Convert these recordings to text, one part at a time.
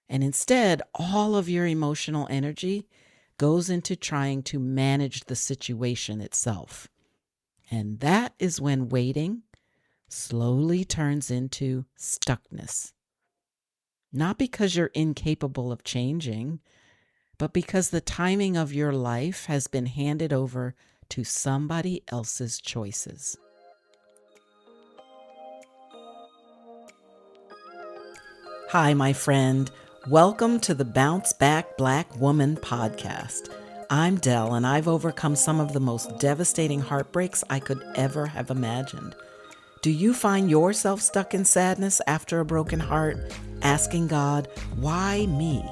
And instead, all of your emotional energy goes into trying to manage the situation itself. And that is when waiting slowly turns into stuckness. Not because you're incapable of changing, but because the timing of your life has been handed over to somebody else's choices. Hi, my friend. Welcome to the Bounce Back Black Woman podcast. I'm Dell, and I've overcome some of the most devastating heartbreaks I could ever have imagined. Do you find yourself stuck in sadness after a broken heart, asking God, why me?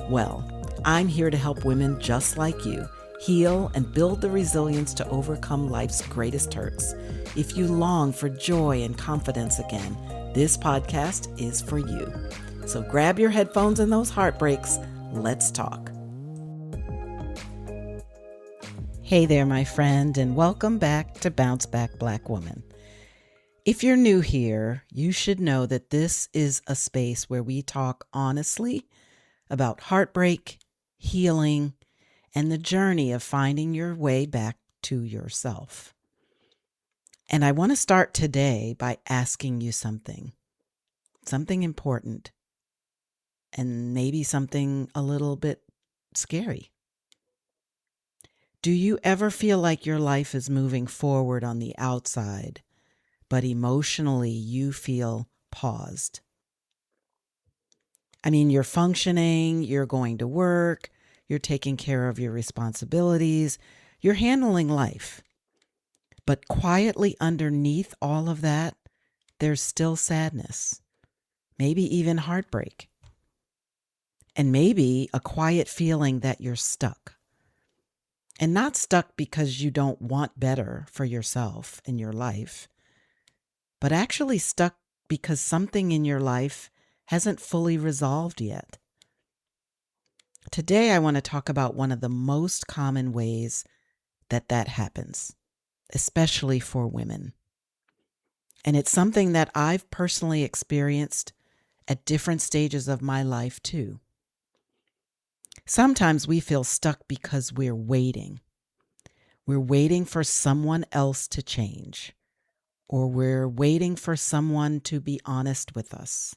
Well, I'm here to help women just like you heal and build the resilience to overcome life's greatest hurts. If you long for joy and confidence again, this podcast is for you. So grab your headphones and those heartbreaks. Let's talk. Hey there, my friend, and welcome back to Bounce Back Black Woman. If you're new here, you should know that this is a space where we talk honestly about heartbreak, healing, and the journey of finding your way back to yourself. And I want to start today by asking you something important, and maybe something a little bit scary. Do you ever feel like your life is moving forward on the outside, but emotionally you feel paused? I mean, you're functioning, you're going to work, you're taking care of your responsibilities, you're handling life. But quietly underneath all of that, there's still sadness, maybe even heartbreak, and maybe a quiet feeling that you're stuck. And not stuck because you don't want better for yourself and your life, but actually stuck because something in your life hasn't fully resolved yet. Today, I want to talk about one of the most common ways that happens, especially for women. And it's something that I've personally experienced at different stages of my life too. Sometimes we feel stuck because we're waiting. We're waiting for someone else to change, or we're waiting for someone to be honest with us,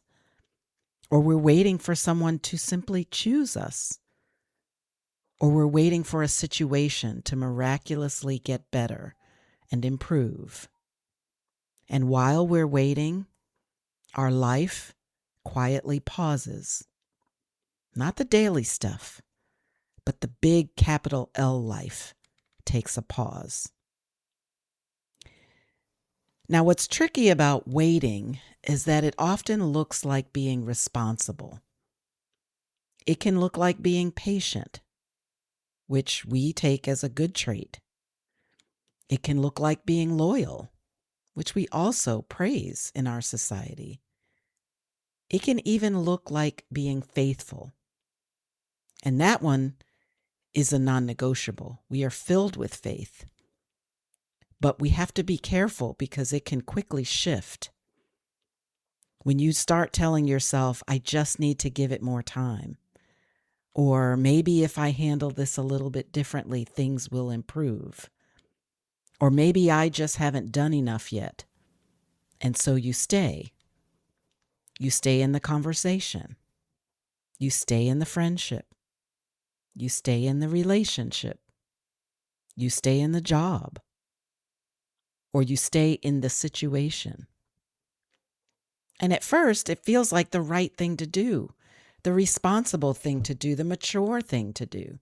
or we're waiting for someone to simply choose us, or we're waiting for a situation to miraculously get better and improve. And while we're waiting, our life quietly pauses. Not the daily stuff, but the big capital L life takes a pause. Now, what's tricky about waiting is that it often looks like being responsible. It can look like being patient, which we take as a good trait. It can look like being loyal, which we also praise in our society. It can even look like being faithful. And that one is a non-negotiable. We are filled with faith. But we have to be careful because it can quickly shift. When you start telling yourself, I just need to give it more time, or maybe if I handle this a little bit differently, things will improve, or maybe I just haven't done enough yet. And so you stay. You stay in the conversation. You stay in the friendship. You stay in the relationship. You stay in the job. Or you stay in the situation. And at first, it feels like the right thing to do, the responsible thing to do, the mature thing to do.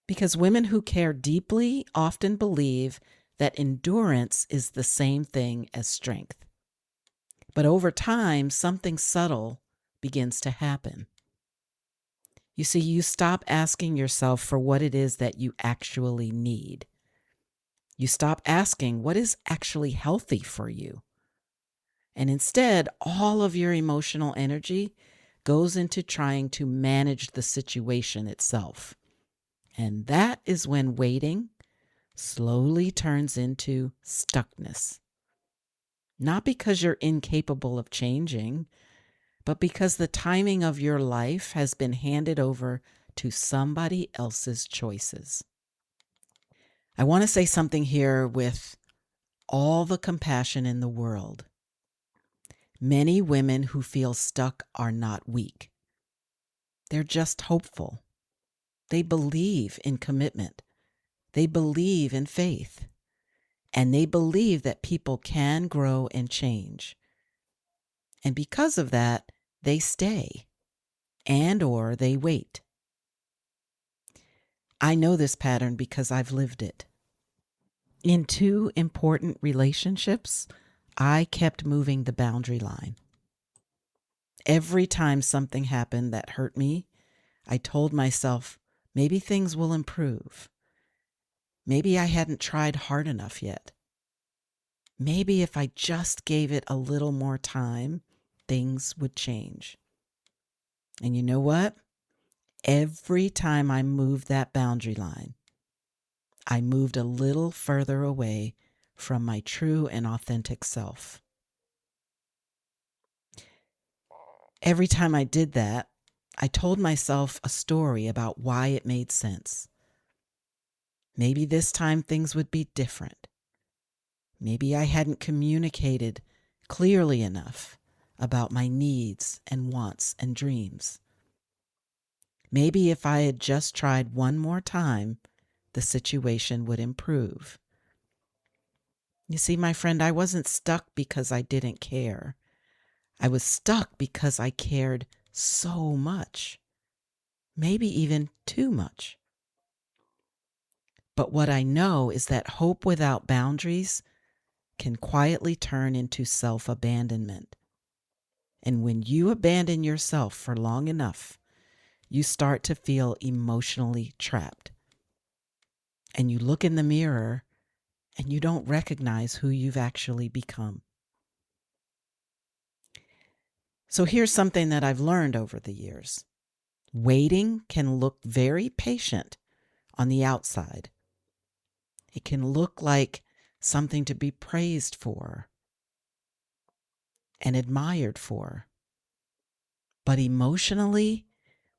Because women who care deeply often believe that endurance is the same thing as strength. But over time, something subtle begins to happen. You see, you stop asking yourself for what it is that you actually need. You stop asking what is actually healthy for you. And instead, all of your emotional energy goes into trying to manage the situation itself. And that is when waiting slowly turns into stuckness. Not because you're incapable of changing, but because the timing of your life has been handed over to somebody else's choices. I want to say something here with all the compassion in the world. Many women who feel stuck are not weak. They're just hopeful. They believe in commitment. They believe in faith. And they believe that people can grow and change. And because of that, they stay and/or they wait. I know this pattern because I've lived it. In 2 important relationships, I kept moving the boundary line. Every time something happened that hurt me, I told myself, maybe things will improve. Maybe I hadn't tried hard enough yet. Maybe if I just gave it a little more time, things would change. And you know what? Every time I moved that boundary line, I moved a little further away from my true and authentic self. Every time I did that, I told myself a story about why it made sense. Maybe this time things would be different. Maybe I hadn't communicated clearly enough about my needs and wants and dreams. Maybe if I had just tried one more time, the situation would improve. You see, my friend, I wasn't stuck because I didn't care. I was stuck because I cared so much, maybe even too much. But what I know is that hope without boundaries can quietly turn into self-abandonment. And when you abandon yourself for long enough, you start to feel emotionally trapped. And you look in the mirror and you don't recognize who you've actually become. So here's something that I've learned over the years. Waiting can look very patient on the outside. It can look like something to be praised for and admired for. But emotionally,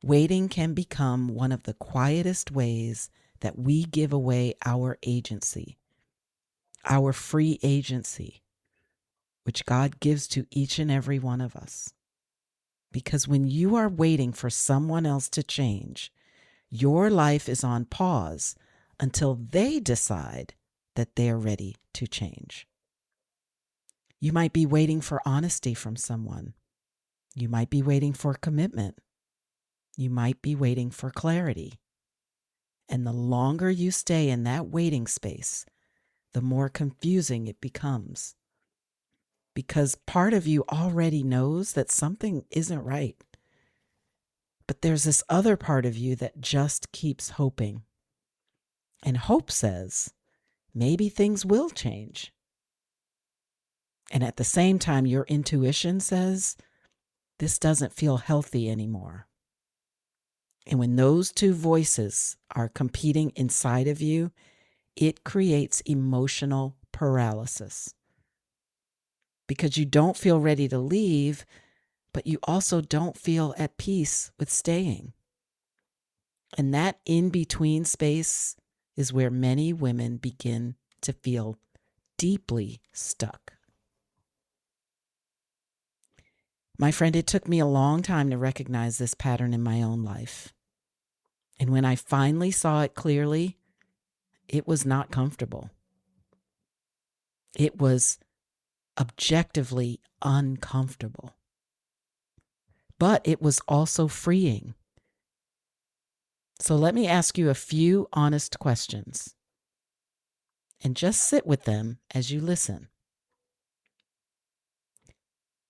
waiting can become one of the quietest ways that we give away our agency, our free agency, which God gives to each and every one of us. Because when you are waiting for someone else to change, your life is on pause until they decide that they're ready to change. You might be waiting for honesty from someone. You might be waiting for commitment. You might be waiting for clarity. And the longer you stay in that waiting space, the more confusing it becomes. Because part of you already knows that something isn't right. But there's this other part of you that just keeps hoping. And hope says, maybe things will change. And at the same time, your intuition says, this doesn't feel healthy anymore. And when those 2 voices are competing inside of you, it creates emotional paralysis. Because you don't feel ready to leave, but you also don't feel at peace with staying. And that in-between space is where many women begin to feel deeply stuck. My friend, it took me a long time to recognize this pattern in my own life. And when I finally saw it clearly, it was not comfortable. It was objectively uncomfortable. But it was also freeing. So let me ask you a few honest questions. And just sit with them as you listen.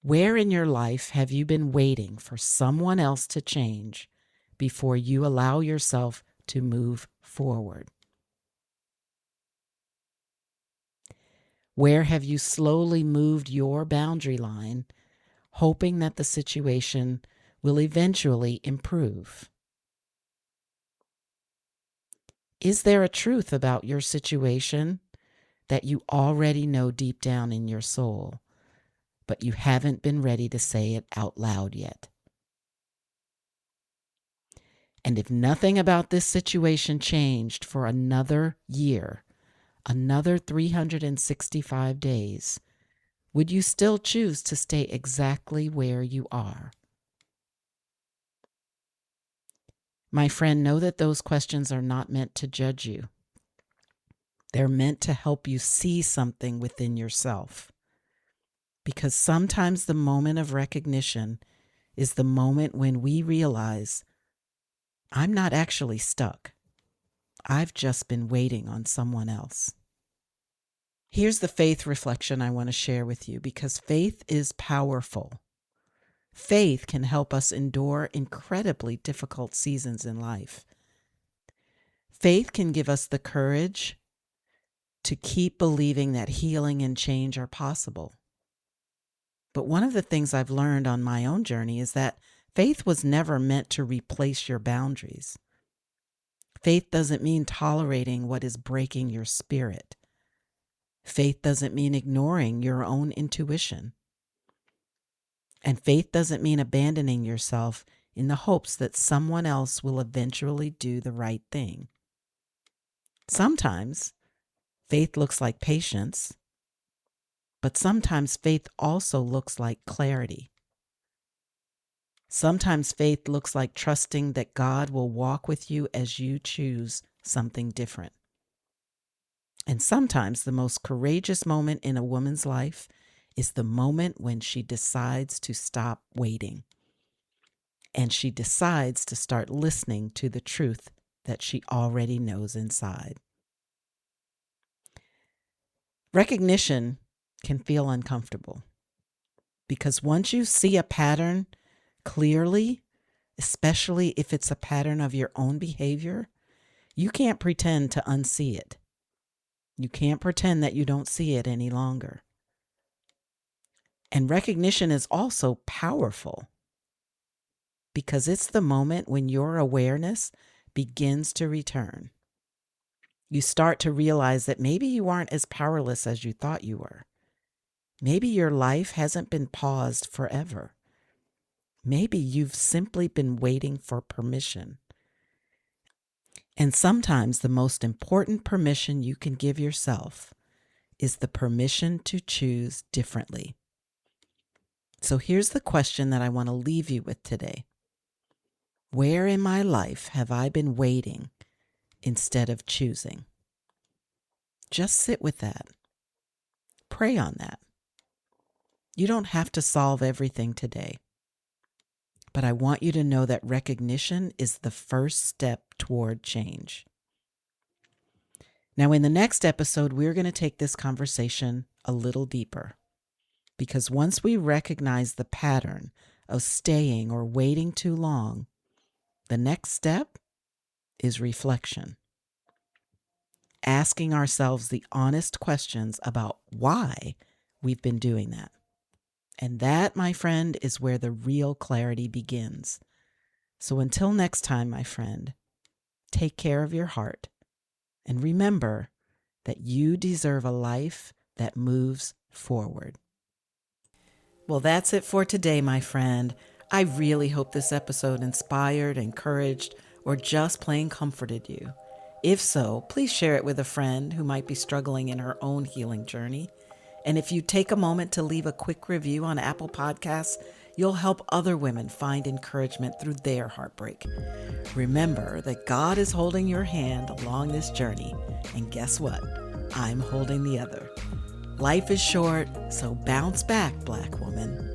Where in your life have you been waiting for someone else to change before you allow yourself to move forward? Where have you slowly moved your boundary line, hoping that the situation will eventually improve? Is there a truth about your situation that you already know deep down in your soul, but you haven't been ready to say it out loud yet. And if nothing about this situation changed for another year, another 365 days, would you still choose to stay exactly where you are? My friend, know that those questions are not meant to judge you. They're meant to help you see something within yourself. Because sometimes the moment of recognition is the moment when we realize, I'm not actually stuck. I've just been waiting on someone else. Here's the faith reflection I want to share with you, because faith is powerful. Faith can help us endure incredibly difficult seasons in life. Faith can give us the courage to keep believing that healing and change are possible. But one of the things I've learned on my own journey is that faith was never meant to replace your boundaries. Faith doesn't mean tolerating what is breaking your spirit. Faith doesn't mean ignoring your own intuition. And faith doesn't mean abandoning yourself in the hopes that someone else will eventually do the right thing. Sometimes faith looks like patience, but sometimes faith also looks like clarity. Sometimes faith looks like trusting that God will walk with you as you choose something different. And sometimes the most courageous moment in a woman's life is the moment when she decides to stop waiting. And she decides to start listening to the truth that she already knows inside. Recognition can feel uncomfortable because once you see a pattern clearly, especially if it's a pattern of your own behavior, you can't pretend to unsee it. You can't pretend that you don't see it any longer. And recognition is also powerful because it's the moment when your awareness begins to return. You start to realize that maybe you aren't as powerless as you thought you were. Maybe your life hasn't been paused forever. Maybe you've simply been waiting for permission. And sometimes the most important permission you can give yourself is the permission to choose differently. So here's the question that I want to leave you with today. Where in my life have I been waiting instead of choosing? Just sit with that. Pray on that. You don't have to solve everything today. But I want you to know that recognition is the first step toward change. Now, in the next episode, we're going to take this conversation a little deeper. Because once we recognize the pattern of staying or waiting too long, the next step is reflection. Asking ourselves the honest questions about why we've been doing that. And that, my friend, is where the real clarity begins. So until next time, my friend, take care of your heart and remember that you deserve a life that moves forward. Well, that's it for today, my friend. I really hope this episode inspired, encouraged, or just plain comforted you. If so, please share it with a friend who might be struggling in her own healing journey. And if you take a moment to leave a quick review on Apple Podcasts, you'll help other women find encouragement through their heartbreak. Remember that God is holding your hand along this journey. And guess what? I'm holding the other. Life is short, so bounce back, Black woman.